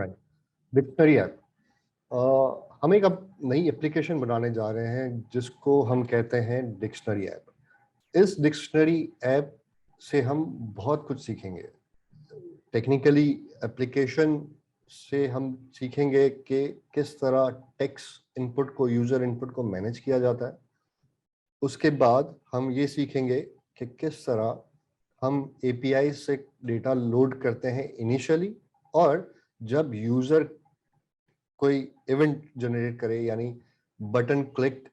Right. Dictionary app, हम एक अब नई एप्लीकेशन बनाने जा रहे हैं जिसको हम कहते हैं डिक्शनरी ऐप। इस डिक्शनरी ऐप से हम बहुत कुछ सीखेंगे। टेक्निकली एप्लीकेशन से हम सीखेंगे कि किस तरह टेक्स्ट इनपुट को, यूजर इनपुट को मैनेज किया जाता है। उसके बाद हम ये सीखेंगे कि किस तरह हम एपीआई से डेटा लोड करते हैं इनिशियली, और जब यूजर कोई इवेंट जनरेट करे यानी बटन क्लिक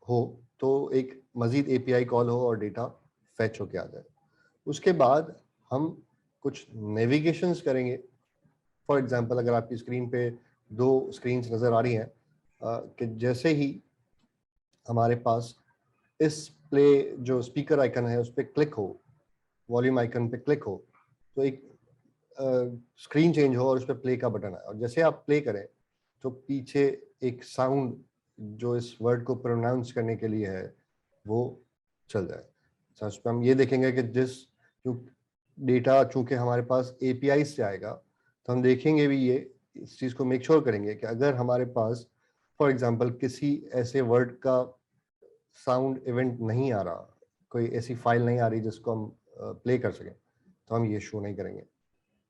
हो तो एक मजीद एपीआई कॉल हो और डेटा फैच होके आ जाए। उसके बाद हम कुछ नेविगेशंस करेंगे। फॉर एग्जांपल, अगर आपकी स्क्रीन पे दो स्क्रीन्स नज़र आ रही हैं, कि जैसे ही हमारे पास इस प्ले जो स्पीकर आइकन है उस पर क्लिक हो, वॉल्यूम आइकन पे क्लिक हो, तो एक स्क्रीन चेंज हो और उस पर प्ले का बटन है, और जैसे आप प्ले करें तो पीछे एक साउंड जो इस वर्ड को प्रोनाउंस करने के लिए है वो चल जाए। सच में हम ये देखेंगे कि डेटा चूंकि हमारे पास एपीआई से आएगा, तो हम देखेंगे भी ये, इस चीज़ को मेक श्योर करेंगे कि अगर हमारे पास फॉर एग्जांपल किसी ऐसे वर्ड का साउंड इवेंट नहीं आ रहा, कोई ऐसी फाइल नहीं आ रही जिसको हम प्ले कर सकें, तो हम ये शो नहीं करेंगे।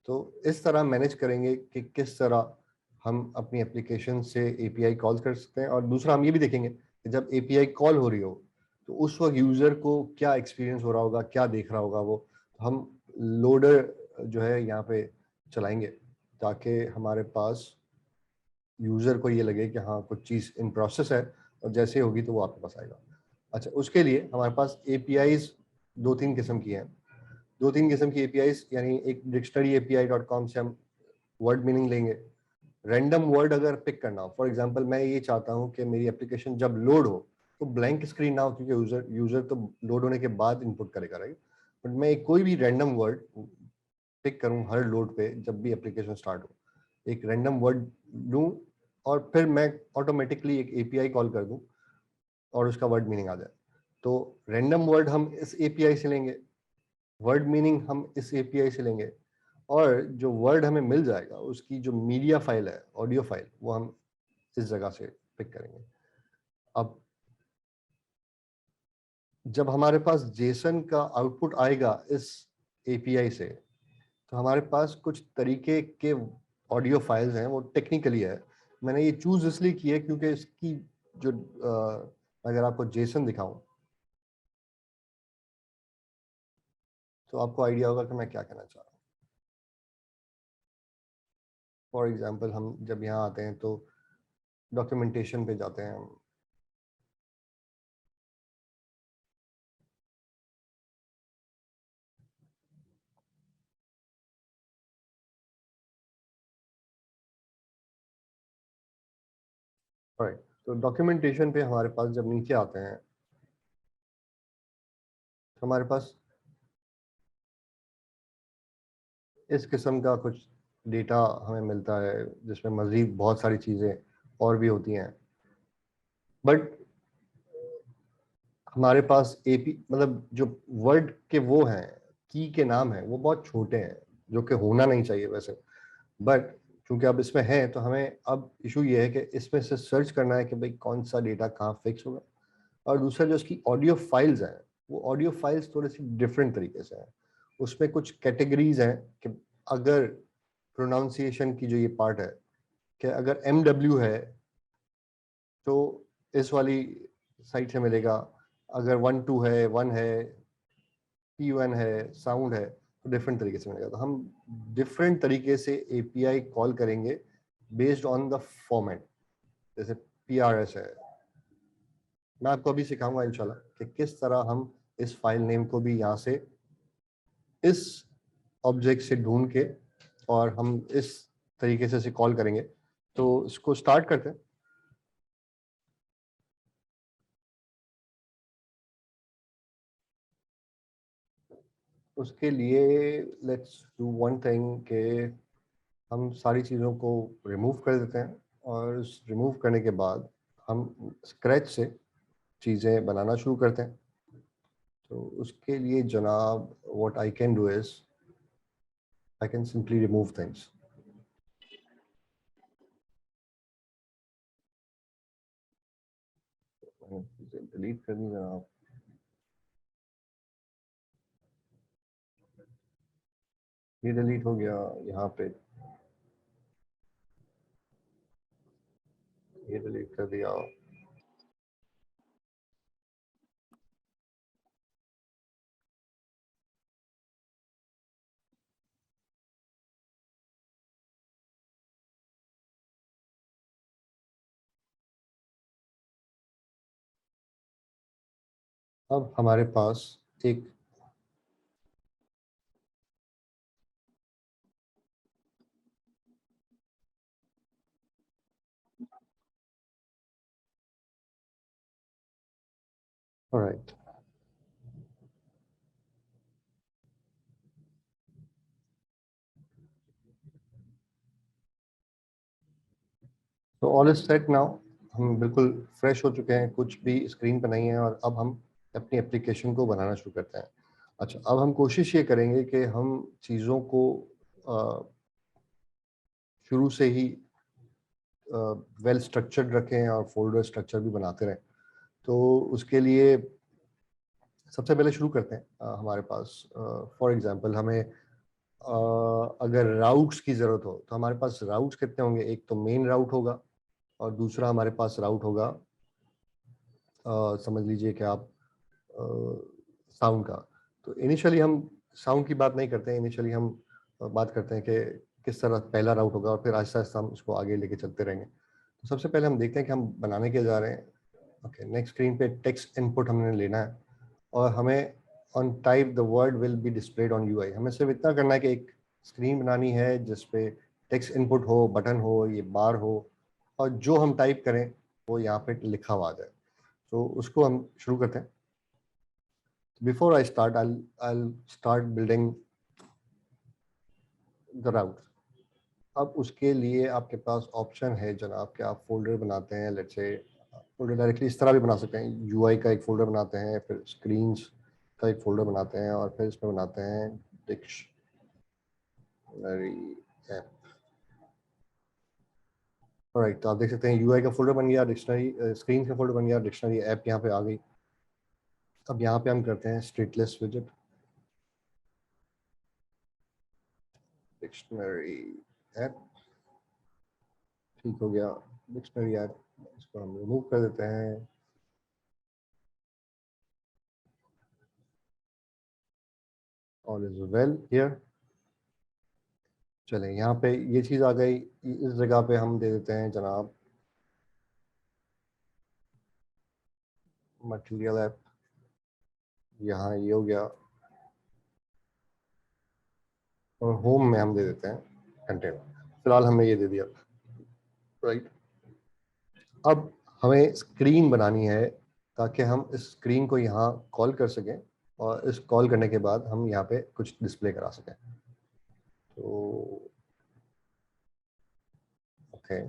तो इस तरह मैनेज करेंगे कि किस तरह हम अपनी एप्लीकेशन से एपीआई कॉल कर सकते हैं। और दूसरा हम ये भी देखेंगे कि जब एपीआई कॉल हो रही हो तो उस वक्त यूज़र को क्या एक्सपीरियंस हो रहा होगा, क्या देख रहा होगा वो। तो हम लोडर जो है यहाँ पे चलाएंगे ताकि हमारे पास यूज़र को ये लगे कि हाँ कुछ चीज़ इन प्रोसेस है, और जैसे होगी तो वो आपके पास आएगा। अच्छा, उसके लिए हमारे पास एपीआईज दो तीन किस्म की हैं। दो तीन किस्म की एपीआईज, यानी एक dictionaryapi.com से हम वर्ड मीनिंग लेंगे। रैंडम वर्ड अगर पिक करना हो, फॉर एग्जांपल मैं ये चाहता हूँ कि मेरी एप्लीकेशन जब लोड हो तो ब्लैंक स्क्रीन ना हो, क्योंकि यूजर तो लोड होने के बाद इनपुट करेगा, राइट। बट मैं कोई भी रैंडम वर्ड पिक करूँ हर लोड पे, जब भी एप्लीकेशन स्टार्ट हो एक रैंडम वर्ड लूँ, और फिर मैं ऑटोमेटिकली एक एपीआई कॉल कर दूँ और उसका वर्ड मीनिंग आ जाए। तो रैंडम वर्ड हम इस एपीआई से लेंगे, वर्ड मीनिंग हम इस एपीआई से लेंगे, और जो वर्ड हमें मिल जाएगा उसकी जो मीडिया फाइल है, ऑडियो फाइल, वो हम इस जगह से पिक करेंगे। अब जब हमारे पास जेसन का आउटपुट आएगा इस एपीआई से, तो हमारे पास कुछ तरीके के ऑडियो फाइल्स हैं, वो टेक्निकली है। मैंने ये चूज इसलिए की है क्योंकि इसकी जो अगर आपको जेसन दिखाऊं तो आपको आइडिया होगा कि मैं क्या कहना चाह रहा हूँ। फॉर एग्जांपल, हम जब यहाँ आते हैं तो डॉक्यूमेंटेशन पे जाते हैं हम। राइट, तो डॉक्यूमेंटेशन पे हमारे पास जब नीचे आते हैं तो हमारे पास इस किस्म का कुछ डेटा हमें मिलता है, जिसमें मज़ीद बहुत सारी चीज़ें और भी होती हैं। बट हमारे पास एपी मतलब जो वर्ड के वो हैं, की के नाम हैं, वो बहुत छोटे हैं, जो कि होना नहीं चाहिए वैसे। बट चूंकि अब इसमें है तो हमें अब इशू ये है कि इसमें से सर्च करना है कि भाई कौन सा डेटा कहाँ फिक्स होगा। और दूसरा, जो इसकी ऑडियो फाइल्स हैं, वो ऑडियो फाइल्स थोड़ी सी डिफरेंट तरीके से हैं। उसमें कुछ कैटेगरीज हैं कि अगर प्रोनाउंसिएशन की जो ये पार्ट है, कि अगर MW है तो इस वाली साइट से मिलेगा, अगर 1 2 है, 1 है, P1 है, साउंड है, तो डिफरेंट तरीके से मिलेगा। तो हम डिफरेंट तरीके से एपीआई कॉल करेंगे बेस्ड ऑन द फॉर्मेट। जैसे PRS है, मैं आपको अभी सिखाऊंगा इंशाल्लाह कि किस तरह हम इस फाइल नेम को भी यहाँ से इस ऑब्जेक्ट से ढूंढ के और हम इस तरीके से कॉल करेंगे। तो इसको स्टार्ट करते हैं। उसके लिए लेट्स डू वन थिंग कि हम सारी चीज़ों को रिमूव कर देते हैं, और उस रिमूव करने के बाद हम स्क्रैच से चीज़ें बनाना शुरू करते हैं। तो उसके लिए जनाब, what I can do is I can simply remove things. Delete कर दी जनाब। ये डिलीट हो गया, यहाँ पे ये डिलीट कर दिया। अब हमारे पास एक ऑलराइट, तो ऑल इज सेट नाउ। हम बिल्कुल फ्रेश हो चुके हैं, कुछ भी स्क्रीन पर नहीं है, और अब हम अपनी एप्लीकेशन को बनाना शुरू करते हैं। अच्छा, अब हम कोशिश ये करेंगे कि हम चीज़ों को शुरू से ही वेल स्ट्रक्चर्ड रखें और फोल्डर स्ट्रक्चर भी बनाते रहें। तो उसके लिए सबसे पहले शुरू करते हैं। हमारे पास फॉर एग्जांपल हमें अगर राउट्स की ज़रूरत हो तो हमारे पास राउट्स कितने होंगे? एक तो मेन राउट होगा और दूसरा हमारे पास राउट होगा, समझ लीजिए कि आप साउंड का। तो इनिशियली हम साउंड की बात नहीं करते हैं, इनिशियली हम बात करते हैं कि किस तरह पहला राउट होगा, और फिर आहिस्ता आहिस्ता हम इसको आगे लेके चलते रहेंगे। तो सबसे पहले हम देखते हैं कि हम बनाने के जा रहे हैं। ओके, नेक्स्ट स्क्रीन पे टेक्स्ट इनपुट हमने लेना है, और हमें on type the word will be displayed on UI. हमें सिर्फ इतना करना है कि एक स्क्रीन बनानी है जिसपे टेक्स्ट इनपुट हो, बटन हो, ये बार हो, और जो हम टाइप करें वो यहाँ पे लिखा हुआ आ जाए। तो उसको हम शुरू करते हैं। Before I start, I'll start building the route. अब उसके लिए आपके पास ऑप्शन है जनाब कि आप फोल्डर बनाते हैं। लेट्स से फोल्डर डायरेक्टली इस तरह भी बना सकते हैं, यूआई का एक फोल्डर बनाते हैं, फिर स्क्रीन्स का एक फोल्डर बनाते हैं, और फिर इसमें बनाते हैं डिक्शनरी ऐप। राइट, तो आप देख सकते हैं यूआई का फोल्डर बन गया, डिक्शनरी स्क्रीन का फोल्डर बन गया, डिक्शनरी ऐप यहाँ पे आ गई। अब यहाँ पे हम करते हैं स्टेटलेस विजेट, डिक्शनरी ऐप, ठीक हो गया। डिक्शनरी ऐप, इसको हम रिमूव कर देते हैं। All is well here. चलें, यहाँ पे ये चीज़ आ गई। इस जगह पे हम दे देते हैं जनाब मटेरियल ऐप, यहाँ ये हो गया, और होम में हम दे देते हैं कंटेंट। फिलहाल हमने ये दे दिया, राइट। अब हमें स्क्रीन बनानी है ताकि हम इस स्क्रीन को यहाँ कॉल कर सकें, और इस कॉल करने के बाद हम यहाँ पे कुछ डिस्प्ले करा सकें। तो ओके,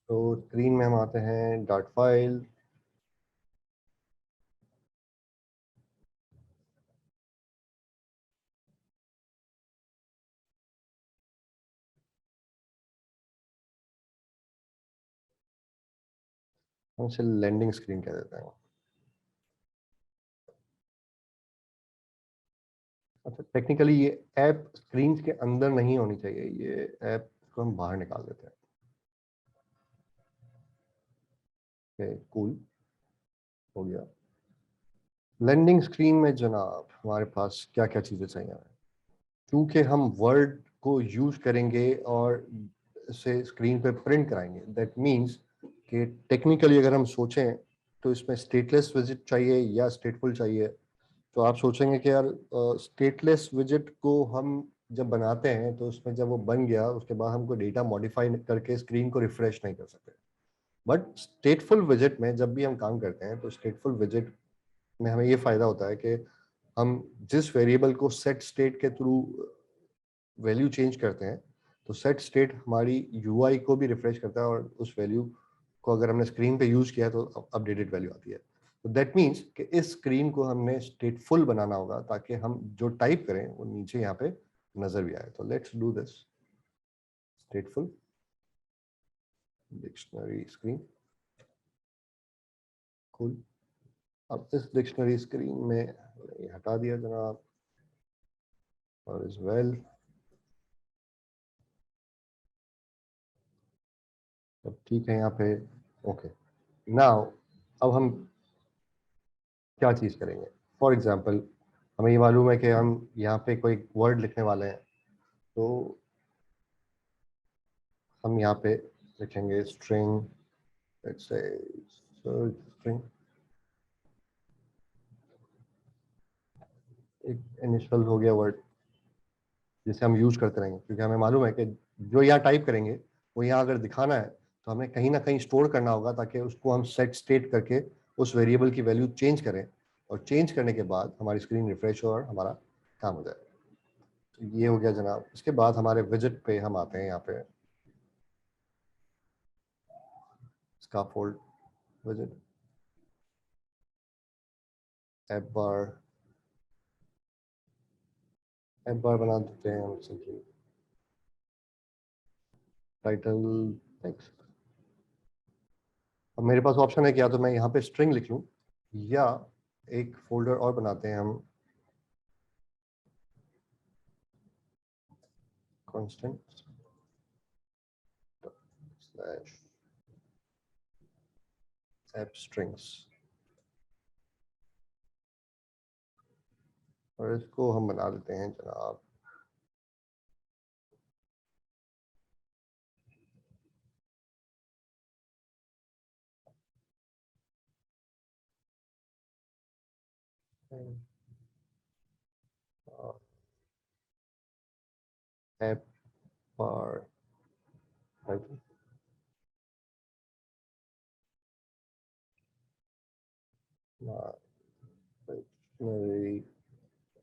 तो स्क्रीन में हम आते हैं डॉट फाइल, हम इसे लैंडिंग स्क्रीन कह देते हैं। अच्छा, टेक्निकली ये ऐप स्क्रीन के अंदर नहीं होनी चाहिए, ये ऐप को हम बाहर निकाल देते हैं। कूल हो गया। लैंडिंग स्क्रीन में जनाब हमारे पास क्या क्या चीज़ें चाहिए हमें? क्योंकि हम वर्ड को यूज करेंगे और इसे स्क्रीन पे प्रिंट कराएंगे, दैट मीन्स कि टेक्निकली अगर हम सोचें तो इसमें स्टेटलेस विजिट चाहिए या स्टेटफुल चाहिए। तो आप सोचेंगे कि यार स्टेटलेस विजिट को हम जब बनाते हैं तो उसमें जब वो बन गया उसके बाद हमको डेटा मॉडिफाई करके स्क्रीन को रिफ्रेश नहीं कर सकते। बट स्टेटफुल विजिट में जब भी हम काम करते हैं तो स्टेटफुल विजिट में हमें ये फायदा होता है कि हम जिस वेरिएबल को सेट स्टेट के थ्रू वैल्यू चेंज करते हैं, तो सेट स्टेट हमारी यूआई को भी रिफ्रेश करता है, और उस वैल्यू को अगर हमने स्क्रीन पे यूज किया तो अपडेटेड वैल्यू आती है। तो दैट मीन्स कि इस स्क्रीन को हमने स्टेटफुल बनाना होगा ताकि हम जो टाइप करें वो नीचे यहाँ पे नजर भी आए. तो let's do this. स्टेटफुल dictionary screen. Cool. अब इस डिक्शनरी स्क्रीन में ये हटा दिया जनाब. और इज वेल. अब ठीक है यहाँ पे. ओके. नाउ अब हम क्या चीज करेंगे. फॉर एग्जाम्पल हमें ये मालूम है कि हम यहाँ पे कोई वर्ड लिखने वाले हैं. तो हम यहाँ पे लिखेंगे स्ट्रिंग. Let's say string. एक इनिशियल हो गया वर्ड जिसे हम यूज करते रहेंगे, क्योंकि हमें मालूम है कि जो यहाँ टाइप करेंगे वो यहाँ अगर दिखाना है तो हमें कहीं ना कहीं स्टोर करना होगा ताकि उसको हम सेट स्टेट करके उस वेरिएबल की वैल्यू चेंज करें, और चेंज करने के बाद हमारी स्क्रीन रिफ्रेश हो और हमारा काम हो जाए. तो ये हो गया जनाब. इसके बाद हमारे विजिट पे हम आते हैं. यहाँ पे स्काफोल्ड विजिट. ऐप बार. ऐप बार बना देते हैं हम सिंपली. Title text. अब मेरे पास ऑप्शन है कि या तो मैं यहाँ पे स्ट्रिंग लिख लूँ या एक फोल्डर और बनाते हैं हम. Constant slash app strings. और इसको हम बना देते हैं जनाब app bar title.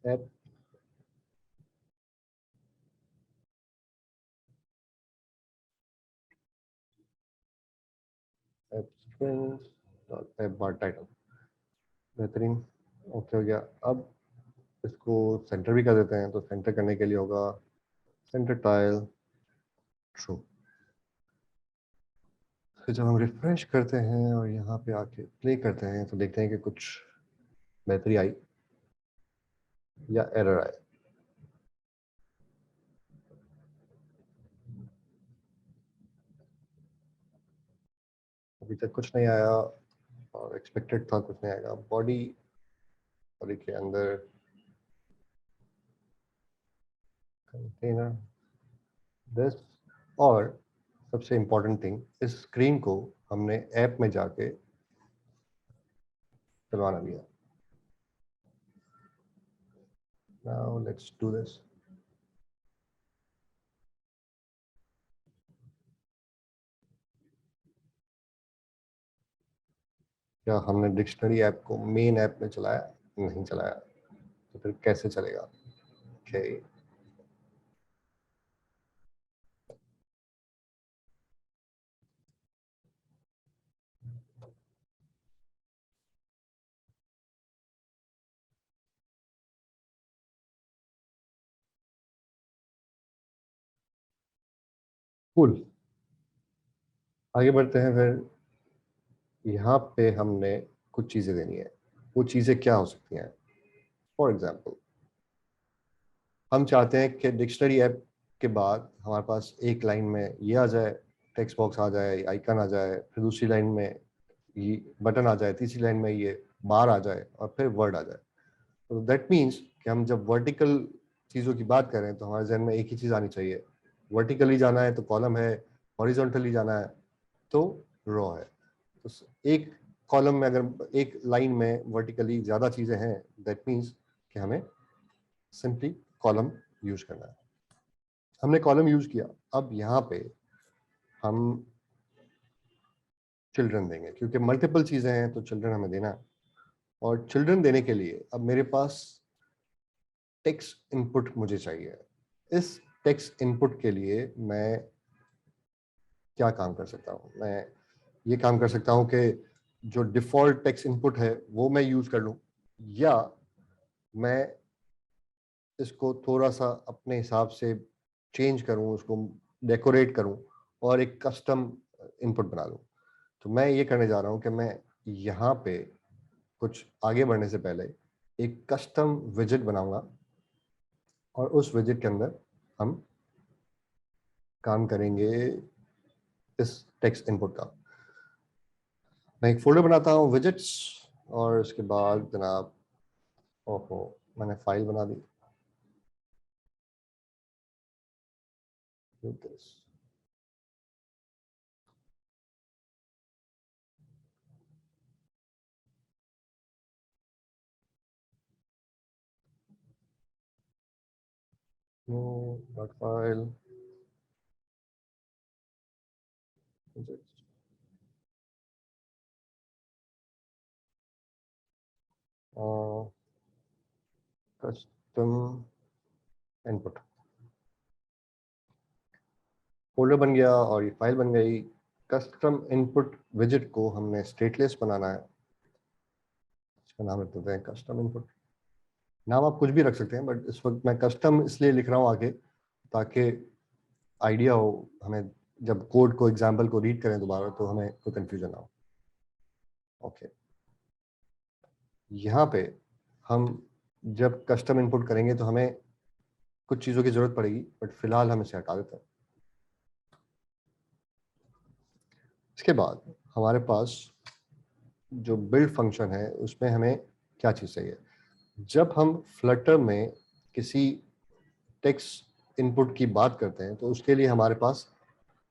App app strings dot app bar title. बेहतरीन. ओके हो गया. अब इसको सेंटर भी कर देते हैं. तो सेंटर करने के लिए होगा सेंटर टाइल ट्रू. फिर जब हम रिफ्रेश करते हैं और यहाँ पे आके प्ले करते हैं तो देखते हैं कि कुछ बेहतरी आई या एरर आए. अभी तक कुछ नहीं आया और एक्सपेक्टेड था कुछ नहीं आएगा. बॉडी बॉडी के अंदर कंटेनर दिस. और सबसे इम्पोर्टेंट थिंग, इस स्क्रीन को हमने ऐप में जाके चलवाना भी है. Now let's do this. क्या हमने डिक्शनरी ऐप को मेन ऐप में चलाया? नहीं चलाया. तो फिर कैसे चलेगा? ओके. कूल. आगे बढ़ते हैं. फिर यहाँ पे हमने कुछ चीजें देनी है. वो चीजें क्या हो सकती हैं? फॉर एग्जाम्पल हम चाहते हैं कि डिक्शनरी ऐप के बाद हमारे पास एक लाइन में ये आ जाए, टेक्स्ट बॉक्स आ जाए, आइकन आ जाए, फिर दूसरी लाइन में ये बटन आ जाए, तीसरी लाइन में ये बार आ जाए और फिर वर्ड आ जाए. तो दैट मीन्स कि हम जब वर्टिकल चीज़ों की बात करें तो हमारे जहन में एक ही चीज़ आनी चाहिए. वर्टिकली जाना है तो कॉलम है, हॉरिजॉन्टली जाना है तो रो है. तो एक कॉलम में अगर एक लाइन में वर्टिकली ज़्यादा चीज़ें हैं, दैट मीन्स कि हमें सिंपली कॉलम यूज करना है. हमने कॉलम यूज किया. अब यहाँ पे हम चिल्ड्रन देंगे क्योंकि मल्टीपल चीज़ें हैं तो चिल्ड्रन हमें देना है. और चिल्ड्रन देने के लिए अब मेरे पास टेक्स्ट इनपुट मुझे चाहिए. इस टेक्स्ट इनपुट के लिए मैं क्या काम कर सकता हूँ? मैं ये काम कर सकता हूँ कि जो डिफॉल्ट टेक्स्ट इनपुट है वो मैं यूज कर लूं, या मैं इसको थोड़ा सा अपने हिसाब से चेंज करूं, उसको डेकोरेट करूं और एक कस्टम इनपुट बना लूं। तो मैं ये करने जा रहा हूं कि मैं यहाँ पे कुछ आगे बढ़ने से पहले एक कस्टम विजेट बनाऊंगा और उस विजेट के अंदर हम काम करेंगे इस टेक्स्ट इनपुट का। मैं एक फोल्डर बनाता हूँ विजेट्स, और उसके बाद जनाब, ओहो मैंने फाइल बना दी। No dot file custom input folder बन गया और ये फाइल बन गई। कस्टम इनपुट विजेट को हमने स्टेटलेस बनाना है। इसका नाम रख देते हैं कस्टम इनपुट। नाम आप कुछ भी रख सकते हैं, बट इस वक्त मैं कस्टम इसलिए लिख रहा हूँ आगे, ताकि आइडिया हो हमें, जब कोड को एग्जाम्पल को रीड करें दोबारा तो हमें कोई कंफ्यूजन ना हो। ओके, यहाँ पे हम जब कस्टम इनपुट करेंगे तो हमें कुछ चीज़ों की जरूरत पड़ेगी, बट फिलहाल हम इसे हटा देते हैं। इसके बाद हमारे पास जो बिल्ड फंक्शन है उसमें हमें क्या चीज़ चाहिए। जब हम फ्लटर में किसी टेक्स्ट इनपुट की बात करते हैं तो उसके लिए हमारे पास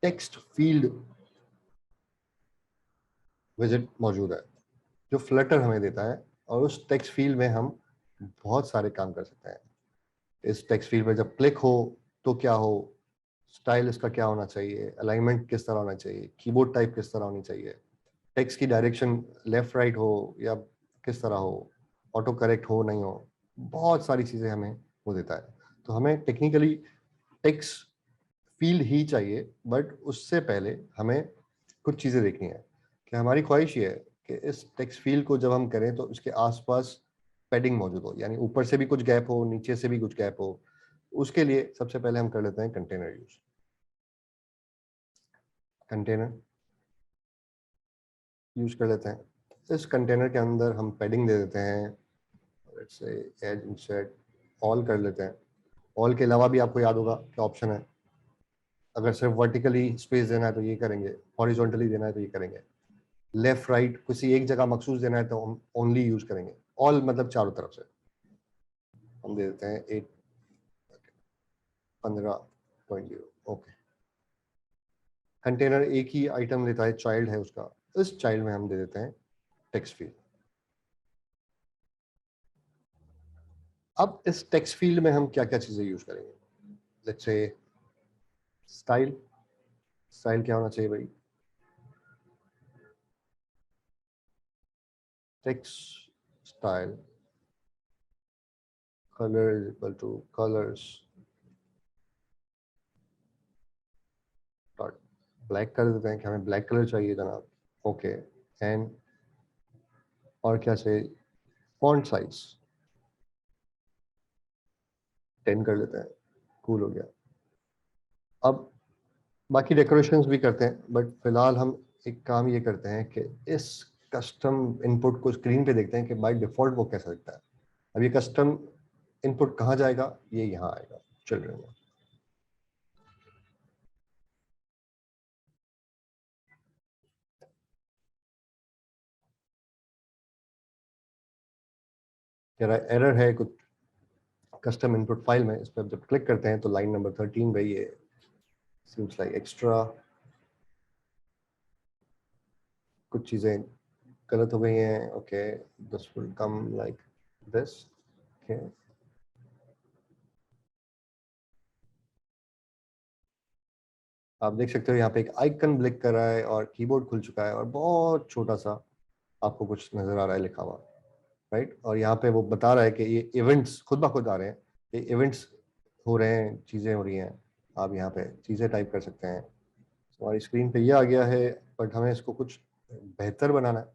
टेक्स्ट फील्ड विजेट मौजूद है जो फ्लटर हमें देता है, और उस टेक्स्ट फील्ड में हम बहुत सारे काम कर सकते हैं। इस टेक्स्ट फील्ड में जब क्लिक हो तो क्या हो, स्टाइल इसका क्या होना चाहिए, अलाइनमेंट किस तरह होना चाहिए, कीबोर्ड टाइप किस तरह होनी चाहिए, टेक्स्ट की डायरेक्शन लेफ्ट राइट हो या किस तरह हो, ऑटो करेक्ट हो नहीं हो, बहुत सारी चीज़ें हमें वो देता है। तो हमें टेक्निकली टेक्स्ट फील्ड ही चाहिए, बट उससे पहले हमें कुछ चीज़ें देखनी है कि हमारी ख्वाहिश ये है कि इस टेक्स्ट फील्ड को जब हम करें तो उसके आसपास पैडिंग मौजूद हो, यानी ऊपर से भी कुछ गैप हो, नीचे से भी कुछ गैप हो। उसके लिए सबसे पहले हम कर लेते हैं कंटेनर यूज। कंटेनर यूज कर लेते हैं। इस कंटेनर के अंदर हम पैडिंग दे देते हैं, let's say as insert all कर लेते हैं। ऑल के अलावा भी आपको याद होगा क्या ऑप्शन है। अगर सिर्फ वर्टिकली स्पेस देना है तो ये करेंगे, हॉरिजॉन्टली देना है तो ये करेंगे, लेफ्ट राइट किसी एक जगह मखसूस देना है तो हम ओनली यूज करेंगे ऑल, मतलब चारों तरफ से। हम दे देते हैं 8 15.0। ओके, कंटेनर एक ही आइटम लेता है, चाइल्ड है उसका। इस चाइल्ड में हम दे देते हैं टेक्स्ट फील्ड। अब इस टेक्स्ट फील्ड में हम क्या क्या चीजें यूज करेंगे। Let's say style. स्टाइल क्या होना चाहिए भाई, text style color is equal to colors dot black कर देते हैं कि हमें ब्लैक कलर चाहिए जनाब। ओके, एंड और क्या चाहिए, फॉन्ट साइज 10 कर लेते हैं। कूल हो गया। अब बाकी डेकोरेशंस भी करते हैं, बट फिलहाल हम एक काम ये करते हैं कि इस कस्टम इनपुट को स्क्रीन पे देखते हैं कि बाय डिफॉल्ट वो कैसा दिखता है। अब ये कस्टम इनपुट कहाँ जाएगा, ये यहाँ आएगा चिल्ड्रन में। कह रहा है एरर है कुछ कस्टम इनपुट फाइल में। इस पर जब क्लिक करते हैं तो लाइन नंबर 13 भाई, ये सीम्स लाइक एक्स्ट्रा कुछ चीज़ें गलत हो गई हैं। Okay, this will come like this. Okay, आप देख सकते हो यहाँ पे एक आइकन ब्लिक कर रहा है और कीबोर्ड खुल चुका है और बहुत छोटा सा आपको कुछ नजर आ रहा है लिखा हुआ, राइट। और यहाँ पे वो बता रहा है कि ये इवेंट्स खुद ब खुद आ रहे हैं, ये इवेंट्स हो रहे हैं, चीज़ें हो रही हैं। आप यहाँ पे चीज़ें टाइप कर सकते हैं। हमारी स्क्रीन पे ये आ गया है, बट हमें इसको कुछ बेहतर बनाना है।